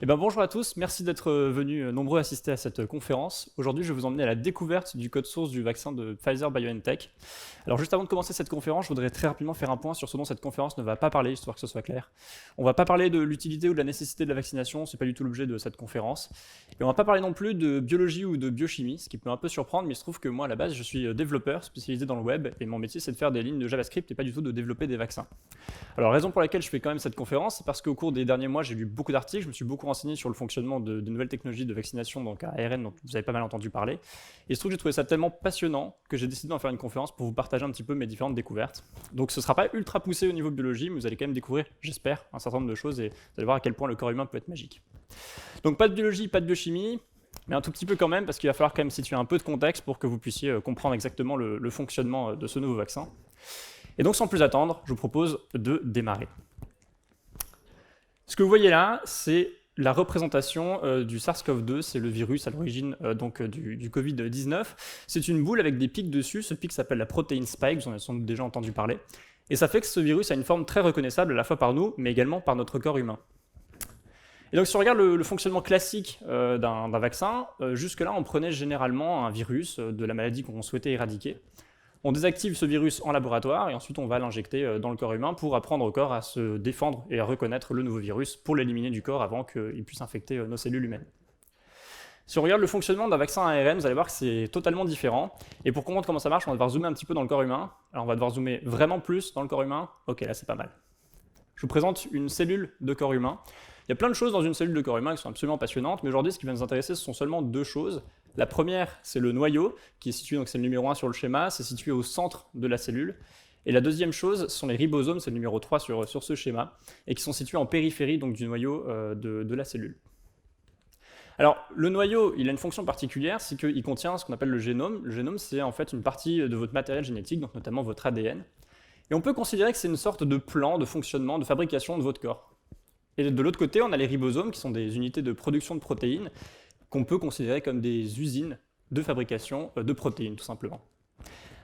Bonjour à tous, merci d'être venus nombreux assister à cette conférence. Aujourd'hui, je vais vous emmener à la découverte du code source du vaccin de Pfizer-BioNTech. Alors juste avant de commencer cette conférence, je voudrais très rapidement faire un point sur ce dont cette conférence ne va pas parler, histoire que ce soit clair. On ne va pas parler de l'utilité ou de la nécessité de la vaccination, c'est pas du tout l'objet de cette conférence. Et on ne va pas parler non plus de biologie ou de biochimie, ce qui peut un peu surprendre, mais il se trouve que moi à la base je suis développeur spécialisé dans le web, et mon métier c'est de faire des lignes de JavaScript et pas du tout de développer des vaccins. Alors la raison pour laquelle je fais quand même cette conférence, c'est parce qu'au cours des derniers mois, j'ai lu beaucoup d'articles, je me suis beaucoup renseigné sur le fonctionnement de nouvelles technologies de vaccination, donc à ARN, dont vous avez pas mal entendu parler. Et il se trouve que j'ai trouvé ça tellement passionnant que j'ai décidé d'en faire une conférence pour vous partager un petit peu mes différentes découvertes. Donc ce ne sera pas ultra poussé au niveau de biologie, mais vous allez quand même découvrir, j'espère, un certain nombre de choses et vous allez voir à quel point le corps humain peut être magique. Donc pas de biologie, pas de biochimie, mais un tout petit peu quand même, parce qu'il va falloir quand même situer un peu de contexte pour que vous puissiez comprendre exactement le fonctionnement de ce nouveau vaccin. Et donc sans plus attendre, je vous propose de démarrer. Ce que vous voyez là, c'est la représentation du SARS-CoV-2, c'est le virus à l'origine du Covid-19. C'est une boule avec des pics dessus, ce pic s'appelle la protéine spike, vous en avez sans doute déjà entendu parler. Et ça fait que ce virus a une forme très reconnaissable à la fois par nous, mais également par notre corps humain. Et donc si on regarde le fonctionnement classique d'un vaccin, jusque-là on prenait généralement un virus de la maladie qu'on souhaitait éradiquer. On désactive ce virus en laboratoire et ensuite on va l'injecter dans le corps humain pour apprendre au corps à se défendre et à reconnaître le nouveau virus pour l'éliminer du corps avant qu'il puisse infecter nos cellules humaines. Si on regarde le fonctionnement d'un vaccin ARN, vous allez voir que c'est totalement différent. Et pour comprendre comment ça marche, on va devoir zoomer un petit peu dans le corps humain. Alors on va devoir zoomer vraiment plus dans le corps humain. Ok, là c'est pas mal. Je vous présente une cellule de corps humain. Il y a plein de choses dans une cellule de corps humain qui sont absolument passionnantes, mais aujourd'hui ce qui va nous intéresser ce sont seulement deux choses. La première, c'est le noyau, qui est situé, donc c'est le numéro 1 sur le schéma, c'est situé au centre de la cellule. Et la deuxième chose, ce sont les ribosomes, c'est le numéro 3 sur ce schéma, et qui sont situés en périphérie donc, du noyau de la cellule. Alors, le noyau, il a une fonction particulière, c'est qu'il contient ce qu'on appelle le génome. Le génome, c'est en fait une partie de votre matériel génétique, donc notamment votre ADN. Et on peut considérer que c'est une sorte de plan de fonctionnement, de fabrication de votre corps. Et de l'autre côté, on a les ribosomes, qui sont des unités de production de protéines, qu'on peut considérer comme des usines de fabrication de protéines, tout simplement.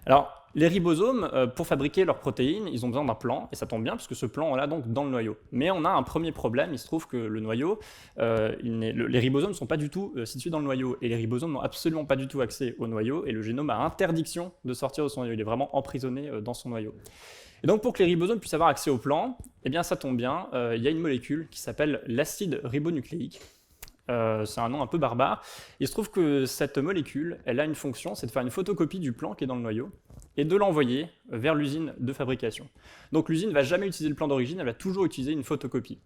Alors, les ribosomes, pour fabriquer leurs protéines, ils ont besoin d'un plan, et ça tombe bien, puisque ce plan, on l'a donc dans le noyau. Mais on a un premier problème, il se trouve que le noyau, les ribosomes ne sont pas du tout situés dans le noyau, et les ribosomes n'ont absolument pas du tout accès au noyau, et le génome a interdiction de sortir de son noyau, il est vraiment emprisonné dans son noyau. Et donc pour que les ribosomes puissent avoir accès au plan, eh bien ça tombe bien, il y a une molécule qui s'appelle l'acide ribonucléique. C'est un nom un peu barbare. Il se trouve que cette molécule, elle a une fonction, c'est de faire une photocopie du plan qui est dans le noyau et de l'envoyer vers l'usine de fabrication. Donc l'usine ne va jamais utiliser le plan d'origine, elle va toujours utiliser une photocopie.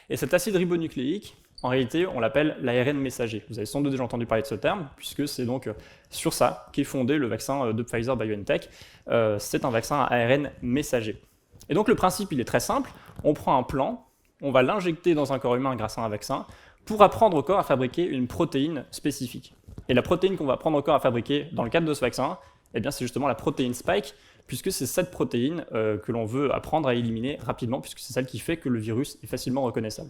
Et cet acide ribonucléique, en réalité, on l'appelle l'ARN messager. Vous avez sans doute déjà entendu parler de ce terme, puisque c'est donc sur ça qu'est fondé le vaccin de Pfizer-BioNTech. C'est un vaccin à ARN messager. Et donc le principe, il est très simple. On prend un plan, on va l'injecter dans un corps humain grâce à un vaccin, pour apprendre au corps à fabriquer une protéine spécifique. Et la protéine qu'on va apprendre au corps à fabriquer dans le cadre de ce vaccin, eh bien c'est justement la protéine spike, puisque c'est cette protéine que l'on veut apprendre à éliminer rapidement, puisque c'est celle qui fait que le virus est facilement reconnaissable.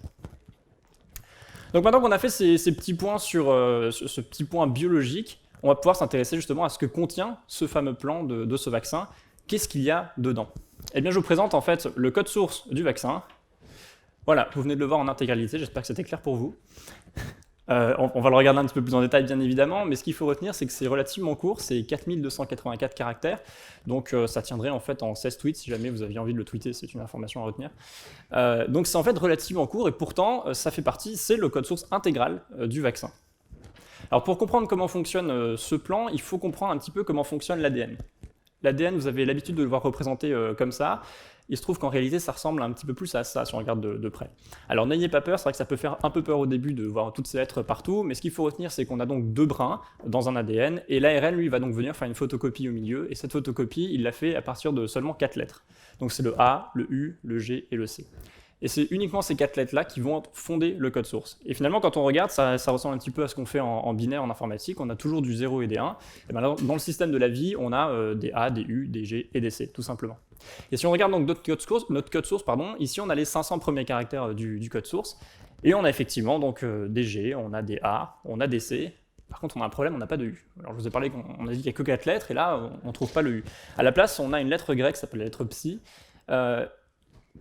Donc maintenant qu'on a fait ces petits points sur ce petit point biologique, on va pouvoir s'intéresser justement à ce que contient ce fameux plan de ce vaccin. Qu'est-ce qu'il y a dedans? Eh bien je vous présente en fait le code source du vaccin. Voilà, vous venez de le voir en intégralité, j'espère que c'était clair pour vous. On va le regarder un petit peu plus en détail bien évidemment, mais ce qu'il faut retenir c'est que c'est relativement court, c'est 4284 caractères, donc ça tiendrait en fait en 16 tweets si jamais vous aviez envie de le tweeter, c'est une information à retenir. Donc c'est en fait relativement court et pourtant ça fait partie, c'est le code source intégral du vaccin. Alors pour comprendre comment fonctionne ce plan, il faut comprendre un petit peu comment fonctionne l'ADN. L'ADN, vous avez l'habitude de le voir représenté comme ça. Il se trouve qu'en réalité, ça ressemble un petit peu plus à ça, si on regarde de près. Alors n'ayez pas peur, c'est vrai que ça peut faire un peu peur au début de voir toutes ces lettres partout, mais ce qu'il faut retenir, c'est qu'on a donc deux brins dans un ADN, et l'ARN, lui, va donc venir faire une photocopie au milieu, et cette photocopie, il l'a fait à partir de seulement 4 lettres. Donc c'est le A, le U, le G et le C. Et c'est uniquement ces 4 lettres-là qui vont fonder le code source. Et finalement, quand on regarde, ça ressemble un petit peu à ce qu'on fait en binaire en informatique. On a toujours du 0 et des 1. Et ben là, dans le système de la vie, on a des A, des U, des G et des C, tout simplement. Et si on regarde donc notre code source, ici on a les 500 premiers caractères du code source. Et on a effectivement donc, des G, on a des A, on a des C. Par contre, on a un problème, on n'a pas de U. Alors, je vous ai parlé qu'on a dit qu'il n'y a que 4 lettres, et là, on ne trouve pas le U. À la place, on a une lettre grecque qui s'appelle la lettre psi.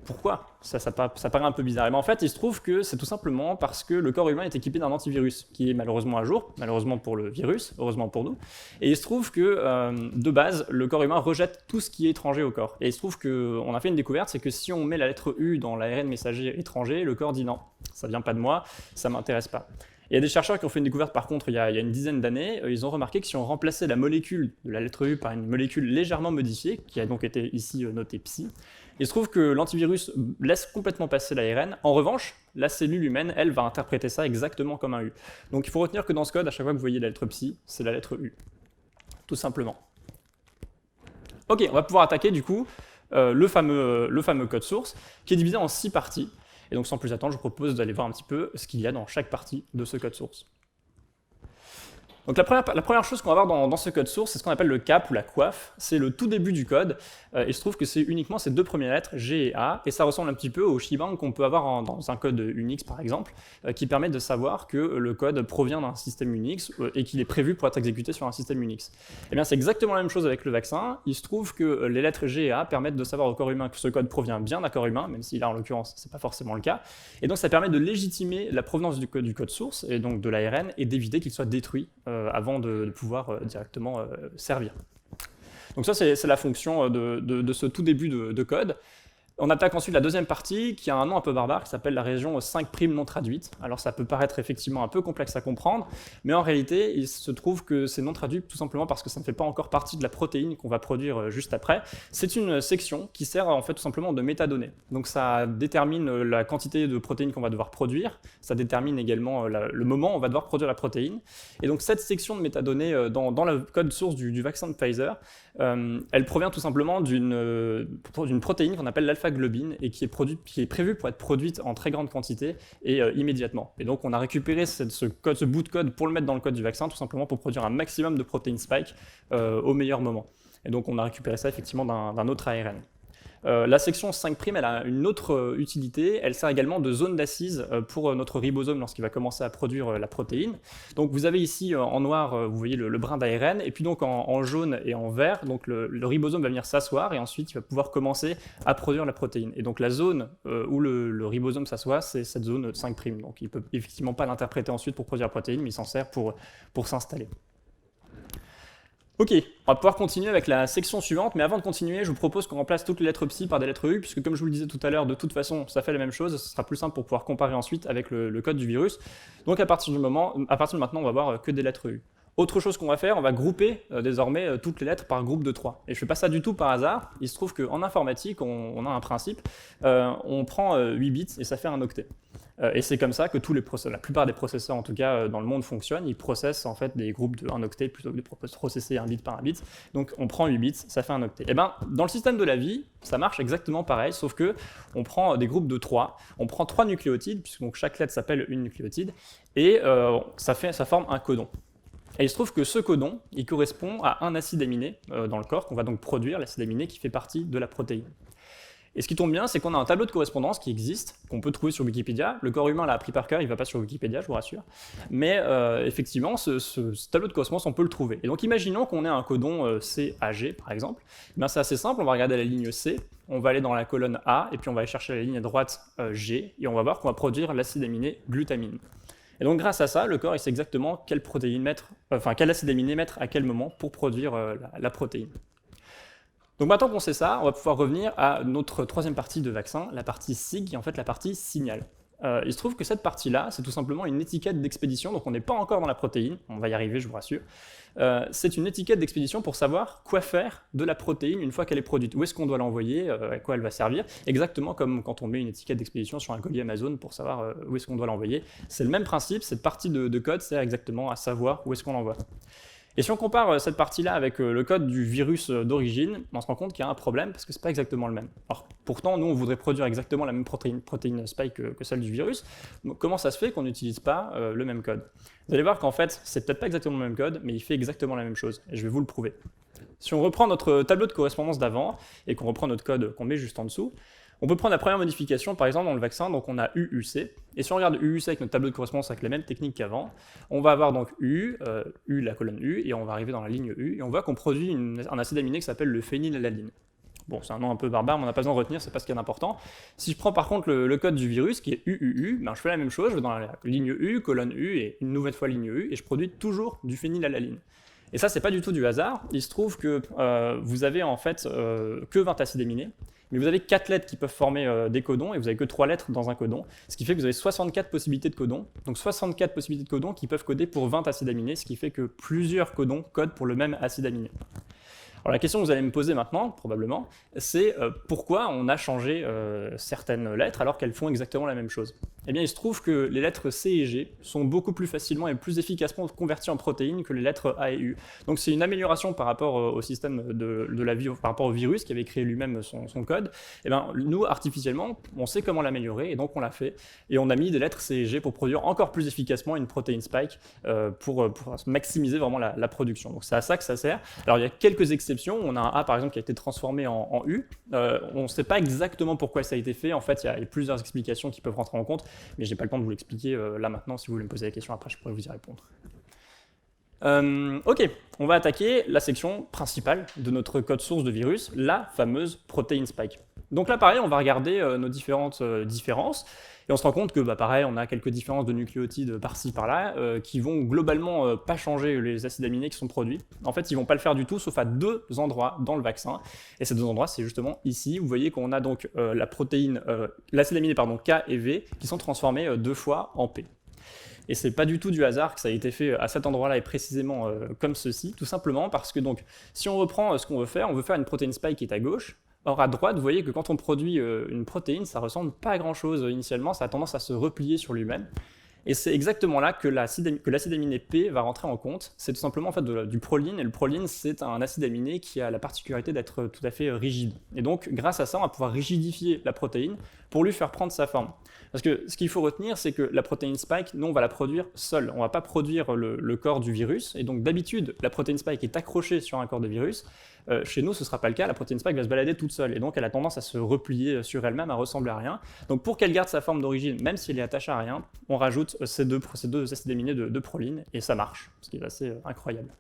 Pourquoi ça paraît un peu bizarre. Et bien en fait, il se trouve que c'est tout simplement parce que le corps humain est équipé d'un antivirus qui est malheureusement à jour, malheureusement pour le virus, heureusement pour nous. Et il se trouve que de base, le corps humain rejette tout ce qui est étranger au corps. Et il se trouve qu'on a fait une découverte, c'est que si on met la lettre U dans l'ARN messager étranger, le corps dit non, ça vient pas de moi, ça m'intéresse pas. Il y a des chercheurs qui ont fait une découverte par contre il y a une dizaine d'années, ils ont remarqué que si on remplaçait la molécule de la lettre U par une molécule légèrement modifiée, qui a donc été ici notée psi, il se trouve que l'antivirus laisse complètement passer l'ARN. En revanche, la cellule humaine, elle, va interpréter ça exactement comme un U. Donc il faut retenir que dans ce code, à chaque fois que vous voyez la lettre psi, c'est la lettre U. Tout simplement. Ok, on va pouvoir attaquer du coup le fameux code source, qui est divisé en 6 parties. Et donc sans plus attendre, je vous propose d'aller voir un petit peu ce qu'il y a dans chaque partie de ce code source. Donc la première chose qu'on va voir dans ce code source, c'est ce qu'on appelle le cap ou la coiffe. C'est le tout début du code. Il se trouve que c'est uniquement ces deux premières lettres, G et A, et ça ressemble un petit peu au shebang qu'on peut avoir dans un code Unix par exemple, qui permet de savoir que le code provient d'un système Unix et qu'il est prévu pour être exécuté sur un système Unix. Et bien c'est exactement la même chose avec le vaccin. Il se trouve que les lettres G et A permettent de savoir au corps humain que ce code provient bien d'un corps humain, même si là en l'occurrence c'est pas forcément le cas. Et donc ça permet de légitimer la provenance du code source, et donc de l'ARN, et d'éviter qu'il soit détruit avant de pouvoir directement servir. Donc ça, c'est la fonction de ce tout début de code. On attaque ensuite la deuxième partie, qui a un nom un peu barbare, qui s'appelle la région 5' non traduite. Alors ça peut paraître effectivement un peu complexe à comprendre, mais en réalité, il se trouve que c'est non traduit tout simplement parce que ça ne fait pas encore partie de la protéine qu'on va produire juste après. C'est une section qui sert en fait tout simplement de métadonnées. Donc ça détermine la quantité de protéines qu'on va devoir produire, ça détermine également le moment où on va devoir produire la protéine. Et donc cette section de métadonnées dans le code source du vaccin de Pfizer, elle provient tout simplement d'une protéine qu'on appelle l'alpha-globine et qui est prévue pour être produite en très grande quantité et immédiatement. Et donc on a récupéré ce bout de code pour le mettre dans le code du vaccin, tout simplement pour produire un maximum de protéines spike au meilleur moment. Et donc on a récupéré ça effectivement d'un autre ARN. La section 5', elle a une autre utilité, elle sert également de zone d'assise pour notre ribosome lorsqu'il va commencer à produire la protéine. Donc vous avez ici en noir, vous voyez le brin d'ARN, et puis donc en jaune et en vert, donc le ribosome va venir s'asseoir et ensuite il va pouvoir commencer à produire la protéine. Et donc la zone où le ribosome s'assoit, c'est cette zone 5'. Donc il ne peut effectivement pas l'interpréter ensuite pour produire la protéine, mais il s'en sert pour s'installer. Ok, on va pouvoir continuer avec la section suivante, mais avant de continuer, je vous propose qu'on remplace toutes les lettres psi par des lettres U, puisque comme je vous le disais tout à l'heure, de toute façon, ça fait la même chose, ce sera plus simple pour pouvoir comparer ensuite avec le code du virus. Donc à partir de maintenant, on va voir que des lettres U. Autre chose qu'on va faire, on va grouper désormais toutes les lettres par groupe de 3. Et je ne fais pas ça du tout par hasard, il se trouve qu'en informatique, on a un principe, on prend 8 bits et ça fait un octet. Et c'est comme ça que la plupart des processeurs, en tout cas dans le monde, fonctionnent. Ils processent en fait des groupes de 1 octet plutôt que de processer un bit par un bit. Donc on prend 8 bits, ça fait un octet. Et bien, dans le système de la vie, ça marche exactement pareil, sauf que on prend des groupes de 3, on prend 3 nucléotides, puisque donc chaque lettre s'appelle une nucléotide, et ça forme un codon. Et il se trouve que ce codon, il correspond à un acide aminé dans le corps, qu'on va donc produire, l'acide aminé qui fait partie de la protéine. Et ce qui tombe bien, c'est qu'on a un tableau de correspondance qui existe, qu'on peut trouver sur Wikipédia. Le corps humain l'a appris par cœur, il ne va pas sur Wikipédia, je vous rassure. Mais effectivement, ce tableau de correspondance, on peut le trouver. Et donc imaginons qu'on ait un codon CAG, par exemple. Ben, c'est assez simple, on va regarder la ligne C, on va aller dans la colonne A, et puis on va aller chercher la ligne à droite G, et on va voir qu'on va produire l'acide aminé glutamine. Et donc grâce à ça, le corps il sait exactement quel acide aminé mettre à quel moment pour produire la protéine. Donc maintenant qu'on sait ça, on va pouvoir revenir à notre troisième partie de vaccin, la partie SIG, qui est en fait la partie signal. Il se trouve que cette partie-là, c'est tout simplement une étiquette d'expédition, donc on n'est pas encore dans la protéine, on va y arriver, je vous rassure. C'est une étiquette d'expédition pour savoir quoi faire de la protéine une fois qu'elle est produite. Où est-ce qu'on doit l'envoyer, à quoi elle va servir, exactement comme quand on met une étiquette d'expédition sur un colis Amazon pour savoir où est-ce qu'on doit l'envoyer. C'est le même principe, cette partie de code sert exactement à savoir où est-ce qu'on l'envoie. Et si on compare cette partie-là avec le code du virus d'origine, on se rend compte qu'il y a un problème parce que c'est pas exactement le même. Alors pourtant, nous on voudrait produire exactement la même protéine spike que celle du virus. Donc, comment ça se fait qu'on n'utilise pas le même code? Vous allez voir qu'en fait, c'est peut-être pas exactement le même code, mais il fait exactement la même chose. Et je vais vous le prouver. Si on reprend notre tableau de correspondance d'avant et qu'on reprend notre code qu'on met juste en dessous, on peut prendre la première modification, par exemple, dans le vaccin, donc on a UUC. Et si on regarde UUC avec notre tableau de correspondance avec la même technique qu'avant, on va avoir donc U, la colonne U, et on va arriver dans la ligne U, et on voit qu'on produit un acide aminé qui s'appelle le phénylalanine. Bon, c'est un nom un peu barbare, mais on n'a pas besoin de retenir, c'est pas ce qui est important. Si je prends par contre le code du virus, qui est UUU, ben je fais la même chose, je vais dans la ligne U, colonne U, et une nouvelle fois ligne U, et je produis toujours du phénylalanine. Et ça, c'est pas du tout du hasard. Il se trouve que vous avez en fait que 20 acides aminés, mais vous avez 4 lettres qui peuvent former des codons, et vous avez que 3 lettres dans un codon, ce qui fait que vous avez 64 possibilités de codons, donc 64 possibilités de codons qui peuvent coder pour 20 acides aminés, ce qui fait que plusieurs codons codent pour le même acide aminé. Alors la question que vous allez me poser maintenant, probablement, c'est pourquoi on a changé certaines lettres alors qu'elles font exactement la même chose. Eh bien, il se trouve que les lettres C et G sont beaucoup plus facilement et plus efficacement converties en protéines que les lettres A et U. Donc c'est une amélioration par rapport au système de la vie, par rapport au virus qui avait créé lui-même son code. Eh bien, nous, artificiellement, on sait comment l'améliorer et donc on l'a fait. Et on a mis des lettres C et G pour produire encore plus efficacement une protéine spike pour maximiser vraiment la production. Donc c'est à ça que ça sert. Alors il y a quelques exceptions. On a un A par exemple qui a été transformé en U. On ne sait pas exactement pourquoi ça a été fait. En fait, il y a plusieurs explications qui peuvent rentrer en compte, mais je n'ai pas le temps de vous l'expliquer là maintenant. Si vous voulez me poser la question après, je pourrais vous y répondre. Ok, on va attaquer la section principale de notre code source de virus, la fameuse protéine spike. Donc là, pareil, on va regarder nos différentes différences. Et on se rend compte que, pareil, on a quelques différences de nucléotides par-ci, par-là, qui vont globalement pas changer les acides aminés qui sont produits. En fait, ils vont pas le faire du tout, sauf à 2 endroits dans le vaccin. Et ces 2 endroits, c'est justement ici. Vous voyez qu'on a donc la protéine, l'acide aminé, K et V, qui sont transformés 2 fois en P. Et c'est pas du tout du hasard que ça a été fait à cet endroit-là et précisément comme ceci, tout simplement parce que donc, si on reprend ce qu'on veut faire, on veut faire une protéine spike qui est à gauche. Or, à droite, vous voyez que quand on produit une protéine, ça ressemble pas à grand-chose initialement, ça a tendance à se replier sur lui-même. Et c'est exactement là que l'acide aminé P va rentrer en compte. C'est tout simplement en fait du proline, et le proline, c'est un acide aminé qui a la particularité d'être tout à fait rigide. Et donc, grâce à ça, on va pouvoir rigidifier la protéine pour lui faire prendre sa forme. Parce que ce qu'il faut retenir, c'est que la protéine spike, nous, on va la produire seule. On ne va pas produire le corps du virus. Et donc, d'habitude, la protéine spike est accrochée sur un corps de virus. Chez nous, ce ne sera pas le cas. La protéine spike va se balader toute seule. Et donc, elle a tendance à se replier sur elle-même, à ressembler à rien. Donc, pour qu'elle garde sa forme d'origine, même si elle est attachée à rien, on rajoute ces deux acides aminés de proline. Et ça marche, ce qui est assez incroyable.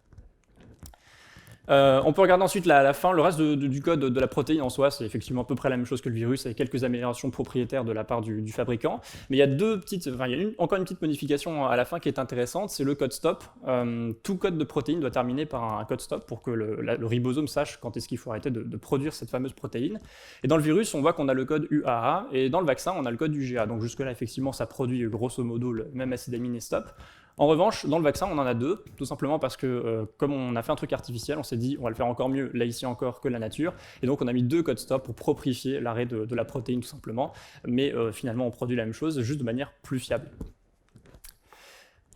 On peut regarder ensuite la fin, le reste du code de la protéine en soi, c'est effectivement à peu près la même chose que le virus, avec quelques améliorations propriétaires de la part du fabricant. Mais il y a encore une petite modification à la fin qui est intéressante, c'est le code stop. Tout code de protéine doit terminer par un code stop pour que le ribosome sache quand est-ce qu'il faut arrêter de produire cette fameuse protéine. Et dans le virus, on voit qu'on a le code UAA, et dans le vaccin, on a le code UGA. Donc jusque-là, effectivement, ça produit grosso modo le même acide aminé stop. En revanche, dans le vaccin, on en a 2, tout simplement parce que comme on a fait un truc artificiel, on s'est dit on va le faire encore mieux là ici encore que la nature, et donc on a mis 2 codes stop pour propriéfier l'arrêt de la protéine tout simplement, mais finalement on produit la même chose, juste de manière plus fiable.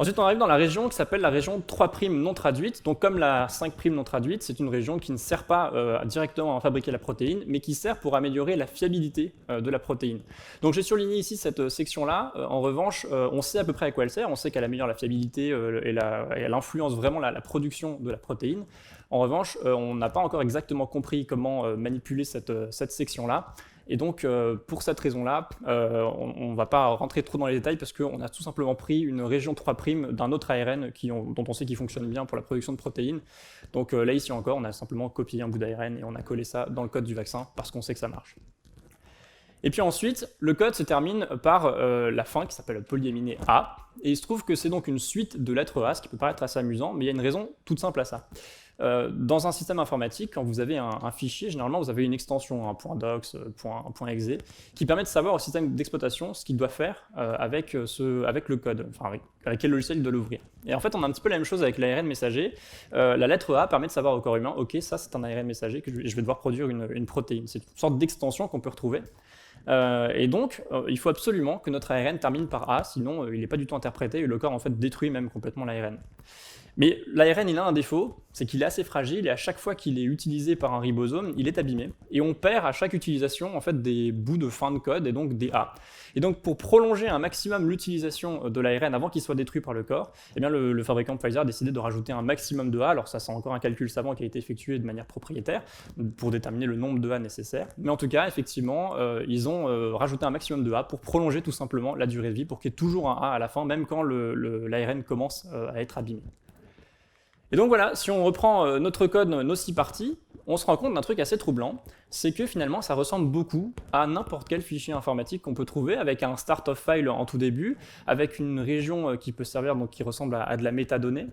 Ensuite, on arrive dans la région qui s'appelle la région 3' non traduite. Donc, comme la 5' non traduite, c'est une région qui ne sert pas directement à fabriquer la protéine, mais qui sert pour améliorer la fiabilité de la protéine. Donc, j'ai surligné ici cette section-là. En revanche, on sait à peu près à quoi elle sert. On sait qu'elle améliore la fiabilité et elle influence vraiment la production de la protéine. En revanche, on n'a pas encore exactement compris comment manipuler cette section-là. Et donc, pour cette raison-là, on ne va pas rentrer trop dans les détails parce qu'on a tout simplement pris une région 3' d'un autre ARN dont on sait qu'il fonctionne bien pour la production de protéines. Donc là, ici encore, on a simplement copié un bout d'ARN et on a collé ça dans le code du vaccin parce qu'on sait que ça marche. Et puis ensuite, le code se termine par la fin qui s'appelle polyaminé A. Et il se trouve que c'est donc une suite de lettres A, ce qui peut paraître assez amusant, mais il y a une raison toute simple à ça. Dans un système informatique, quand vous avez un fichier, généralement vous avez une extension, un .docs, un .exe, qui permet de savoir au système d'exploitation ce qu'il doit faire avec le code, enfin avec quel logiciel il doit l'ouvrir. Et en fait, on a un petit peu la même chose avec l'ARN messager. La lettre A permet de savoir au corps humain, ok, ça c'est un ARN messager que je vais devoir produire une protéine. C'est une sorte d'extension qu'on peut retrouver. Et donc, il faut absolument que notre ARN termine par A, sinon il n'est pas du tout interprété et le corps en fait détruit même complètement l'ARN. Mais l'ARN, il a un défaut, c'est qu'il est assez fragile et à chaque fois qu'il est utilisé par un ribosome, il est abîmé. Et on perd à chaque utilisation en fait des bouts de fin de code et donc des A. Et donc pour prolonger un maximum l'utilisation de l'ARN avant qu'il soit détruit par le corps, eh bien le fabricant Pfizer a décidé de rajouter un maximum de A. Alors ça, c'est encore un calcul savant qui a été effectué de manière propriétaire pour déterminer le nombre de A nécessaire. Mais en tout cas, effectivement, ils ont rajouté un maximum de A pour prolonger tout simplement la durée de vie, pour qu'il y ait toujours un A à la fin, même quand l'ARN commence à être abîmé. Et donc voilà, si on reprend notre code, nos 6 parties, on se rend compte d'un truc assez troublant, c'est que finalement ça ressemble beaucoup à n'importe quel fichier informatique qu'on peut trouver, avec un start of file en tout début, avec une région qui peut servir, donc qui ressemble à de la métadonnée.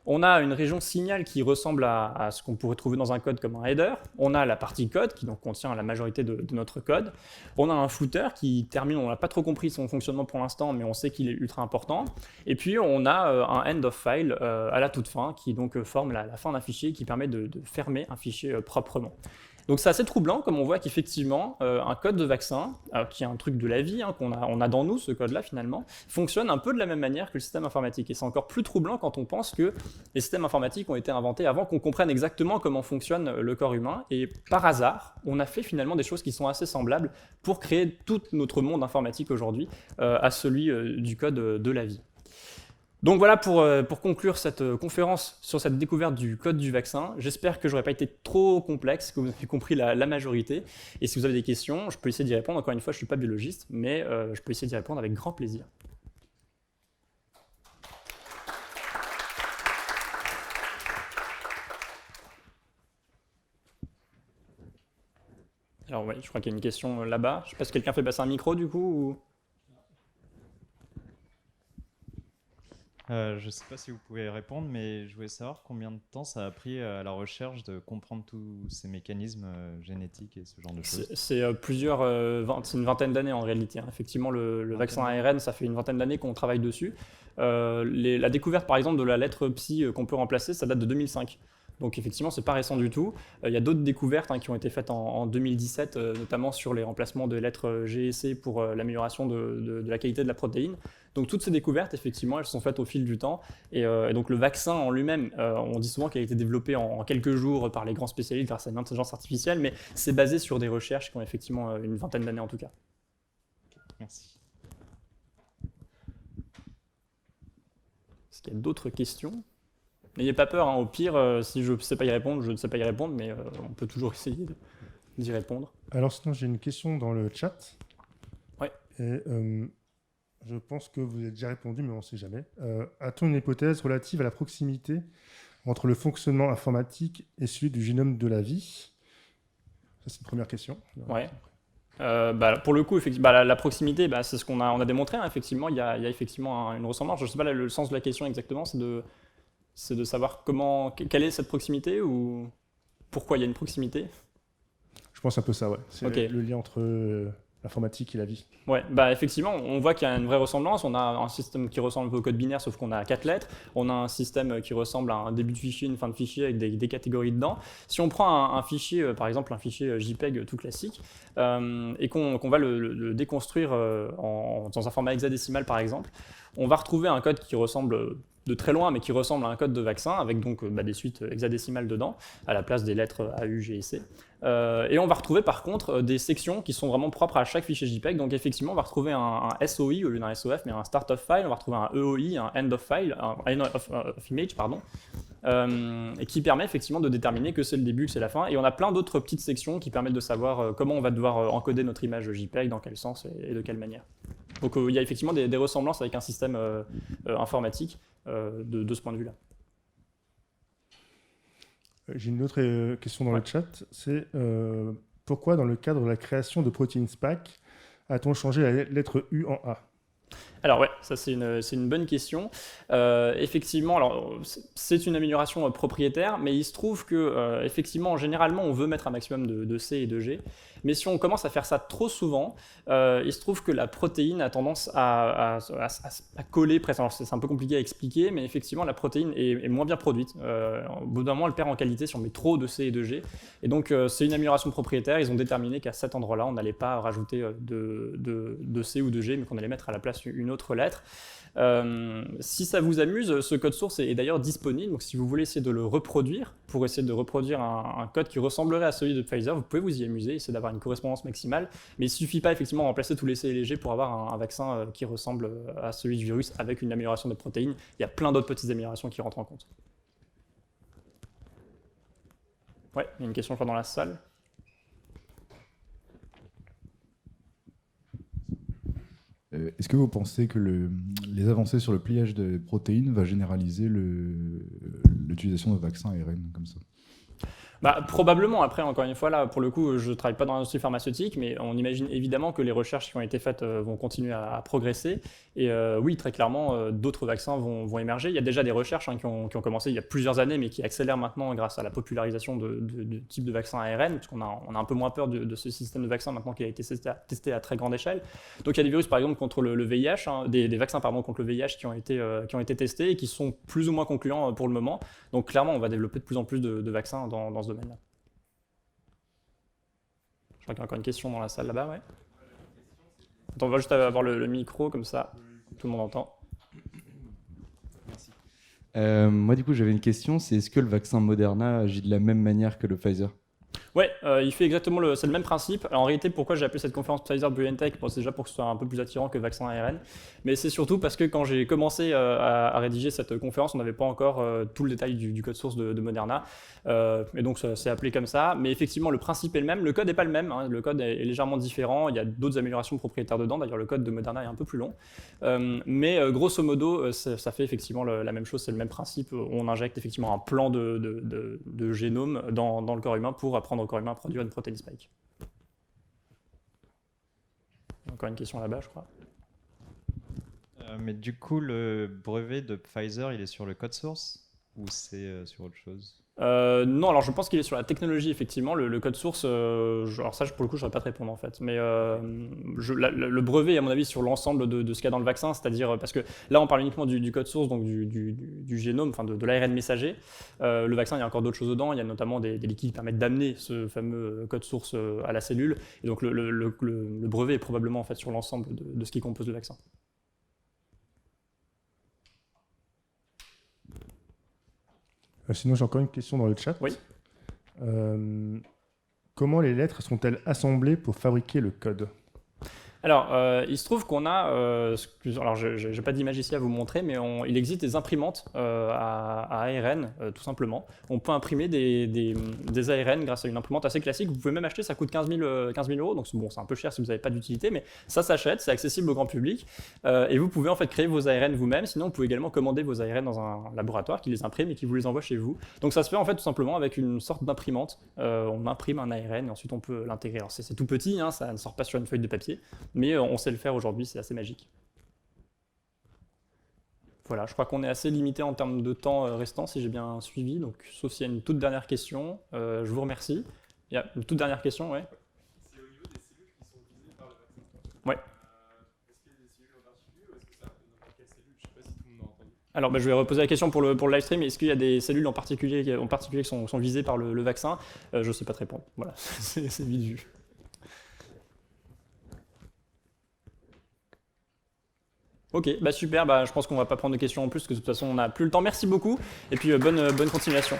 On a une région signal qui ressemble à ce qu'on pourrait trouver dans un code comme un header. On a la partie code qui donc contient la majorité de notre code. On a un footer qui termine, on n'a pas trop compris son fonctionnement pour l'instant, mais on sait qu'il est ultra important. Et puis on a un end of file à la toute fin qui donc forme la fin d'un fichier qui permet de fermer un fichier proprement. Donc c'est assez troublant, comme on voit qu'effectivement, un code de vaccin, qui est un truc de la vie, hein, on a dans nous, ce code-là finalement, fonctionne un peu de la même manière que le système informatique. Et c'est encore plus troublant quand on pense que les systèmes informatiques ont été inventés avant qu'on comprenne exactement comment fonctionne le corps humain. Et par hasard, on a fait finalement des choses qui sont assez semblables pour créer tout notre monde informatique aujourd'hui à celui du code de la vie. Donc voilà pour conclure cette conférence sur cette découverte du code du vaccin. J'espère que je n'aurai pas été trop complexe, que vous avez compris la majorité. Et si vous avez des questions, je peux essayer d'y répondre. Encore une fois, je ne suis pas biologiste, mais je peux essayer d'y répondre avec grand plaisir. Alors oui, je crois qu'il y a une question là-bas. Je ne sais pas si quelqu'un fait passer un micro du coup ou... Je ne sais pas si vous pouvez répondre, mais je voulais savoir combien de temps ça a pris à la recherche de comprendre tous ces mécanismes génétiques et ce genre de choses. C'est c'est une vingtaine d'années en réalité, hein. Effectivement, le vaccin ARN, ça fait une vingtaine d'années qu'on travaille dessus. La découverte par exemple de la lettre psi qu'on peut remplacer, ça date de 2005. Donc effectivement, c'est pas récent du tout. Il y a d'autres découvertes qui ont été faites en 2017, notamment sur les remplacements de lettres G et C pour l'amélioration de la qualité de la protéine. Donc toutes ces découvertes, effectivement, elles sont faites au fil du temps. Et donc le vaccin en lui-même, on dit souvent qu'il a été développé en quelques jours par les grands spécialistes grâce à une intelligence artificielle, mais c'est basé sur des recherches qui ont effectivement une vingtaine d'années en tout cas. Merci. Est-ce qu'il y a d'autres questions ? N'ayez pas peur, hein, au pire, si je ne sais pas y répondre, je ne sais pas y répondre, mais on peut toujours essayer d'y répondre. Alors sinon, j'ai une question dans le chat. Ouais. Et je pense que vous avez déjà répondu, mais on ne sait jamais. A-t-on une hypothèse relative à la proximité entre le fonctionnement informatique et celui du génome de la vie? Ça, c'est une première question. Ouais. Pour le coup, la proximité, c'est ce qu'on a démontré, hein, effectivement, il y a effectivement une ressemblance. Je ne sais pas le sens de la question exactement, c'est de savoir quelle est cette proximité ou pourquoi il y a une proximité. Je pense un peu ça, ouais. C'est Ok. le lien entre l'informatique et la vie. Ouais, effectivement, on voit qu'il y a une vraie ressemblance. On a un système qui ressemble un peu au code binaire, sauf qu'on a 4 lettres. On a un système qui ressemble à un début de fichier, une fin de fichier avec des catégories dedans. Si on prend un fichier, par exemple un fichier JPEG tout classique, et qu'on va le déconstruire dans un format hexadécimal par exemple, on va retrouver un code qui ressemble de très loin, mais qui ressemble à un code de vaccin, avec donc des suites hexadécimales dedans, à la place des lettres A, U, G et C. Et on va retrouver par contre des sections qui sont vraiment propres à chaque fichier JPEG. Donc effectivement, on va retrouver un SOI au lieu d'un SOF, mais un start of file. On va retrouver un EOI, un end of file, un end of image, pardon, et qui permet effectivement de déterminer que c'est le début, que c'est la fin. Et on a plein d'autres petites sections qui permettent de savoir comment on va devoir encoder notre image JPEG, dans quel sens et de quelle manière. Donc il y a effectivement des ressemblances avec un système informatique de ce point de vue-là. J'ai une autre question dans le chat, c'est pourquoi dans le cadre de la création de Protein Spike a-t-on changé la lettre U en A? Alors ouais, ça c'est une bonne question. Effectivement, alors c'est une amélioration propriétaire, mais il se trouve que effectivement, généralement, on veut mettre un maximum de C et de G. Mais si on commence à faire ça trop souvent, il se trouve que la protéine a tendance à coller presque. Alors c'est un peu compliqué à expliquer, mais effectivement, la protéine est moins bien produite. Au bout d'un moment, elle perd en qualité si on met trop de C et de G. Et donc, c'est une amélioration propriétaire. Ils ont déterminé qu'à cet endroit-là, on n'allait pas rajouter de C ou de G, mais qu'on allait mettre à la place une autre lettre. Si ça vous amuse, ce code source est d'ailleurs disponible, donc si vous voulez essayer de le reproduire, pour essayer de reproduire un code qui ressemblerait à celui de Pfizer, vous pouvez vous y amuser, essayer d'avoir une correspondance maximale, mais il ne suffit pas effectivement de remplacer tous les C et les G pour avoir un vaccin qui ressemble à celui du virus avec une amélioration des protéines. Il y a plein d'autres petites améliorations qui rentrent en compte. Ouais, il y a une question, je crois, dans la salle. Est-ce que vous pensez que les avancées sur le pliage des protéines va généraliser l'utilisation de vaccins ARN comme ça? Bah, probablement. Après, encore une fois, là, pour le coup, je ne travaille pas dans l'industrie pharmaceutique, mais on imagine évidemment que les recherches qui ont été faites vont continuer à progresser. Et oui, très clairement, d'autres vaccins vont émerger. Il y a déjà des recherches qui ont commencé il y a plusieurs années, mais qui accélèrent maintenant grâce à la popularisation de types de vaccins ARN, parce qu'on a un peu moins peur de ce système de vaccins maintenant qu'il a été testé à très grande échelle. Donc il y a des virus, par exemple, contre le VIH, des vaccins pardon, contre le VIH qui ont été testés et qui sont plus ou moins concluants pour le moment. Donc clairement, on va développer de plus en plus de vaccins dans ce domaine-là. Je crois qu'il y a encore une question dans la salle là-bas, ouais. Attends, on va juste avoir le micro, comme ça, tout le monde entend. Merci. Moi, du coup, j'avais une question, c'est est-ce que le vaccin Moderna agit de la même manière que le Pfizer? Ouais, il fait exactement c'est le même principe. Alors, en réalité, pourquoi j'ai appelé cette conférence Pfizer-BioNTech? Bon, c'est déjà pour que ce soit un peu plus attirant que vaccin ARN, mais c'est surtout parce que quand j'ai commencé à rédiger cette conférence, on n'avait pas encore tout le détail du code source de Moderna, et donc c'est appelé comme ça. Mais effectivement, le principe est le même. Le code n'est pas le même, hein. Le code est légèrement différent. Il y a d'autres améliorations propriétaires dedans. D'ailleurs, le code de Moderna est un peu plus long, mais grosso modo, ça fait effectivement la même chose. C'est le même principe. On injecte effectivement un plan de génome dans le corps humain pour apprendre au corps humain à produire une protéine spike. Encore une question là-bas, je crois. Mais du coup, le brevet de Pfizer, il est sur le code source ou c'est sur autre chose? Non, alors je pense qu'il est sur la technologie, effectivement. Le code source, alors ça, pour le coup, je ne saurais pas te répondre en fait. Mais le brevet, à mon avis, sur l'ensemble de ce qu'il y a dans le vaccin, c'est-à-dire, parce que là, on parle uniquement du code source, donc du génome, enfin de l'ARN messager. Le vaccin, il y a encore d'autres choses dedans. Il y a notamment des liquides qui permettent d'amener ce fameux code source à la cellule. Et donc, le brevet est probablement en fait sur l'ensemble de ce qui compose le vaccin. Sinon, j'ai encore une question dans le chat. Oui. Comment les lettres sont-elles assemblées pour fabriquer le code? Alors, il se trouve qu'on a, alors je n'ai pas d'image ici à vous montrer, mais il existe des imprimantes à ARN, tout simplement. On peut imprimer des ARN grâce à une imprimante assez classique. Vous pouvez même acheter, ça coûte 15 000 €, donc bon, c'est un peu cher si vous n'avez pas d'utilité, mais ça s'achète, c'est accessible au grand public, et vous pouvez en fait créer vos ARN vous-même. Sinon, vous pouvez également commander vos ARN dans un laboratoire qui les imprime et qui vous les envoie chez vous. Donc ça se fait en fait tout simplement avec une sorte d'imprimante. On imprime un ARN et ensuite on peut l'intégrer. Alors c'est tout petit, hein, ça ne sort pas sur une feuille de papier, mais on sait le faire aujourd'hui, c'est assez magique. Voilà, je crois qu'on est assez limité en termes de temps restant, si j'ai bien suivi, donc sauf s'il y a une toute dernière question, je vous remercie. Il y a une toute dernière question, ouais. C'est au niveau des cellules qui sont visées par le vaccin. Ouais. Est-ce qu'il y a des cellules en particulier ou est-ce que ça peut n'importe quelle cellule? Je ne sais pas si tout le monde a entendu. Alors je vais reposer la question pour le live stream, est-ce qu'il y a des cellules en particulier qui sont visées par le vaccin? Je ne sais pas te répondre, voilà, c'est vite vu. Ok, bah super, je pense qu'on va pas prendre de questions en plus, parce que de toute façon on n'a plus le temps. Merci beaucoup, et puis bonne continuation.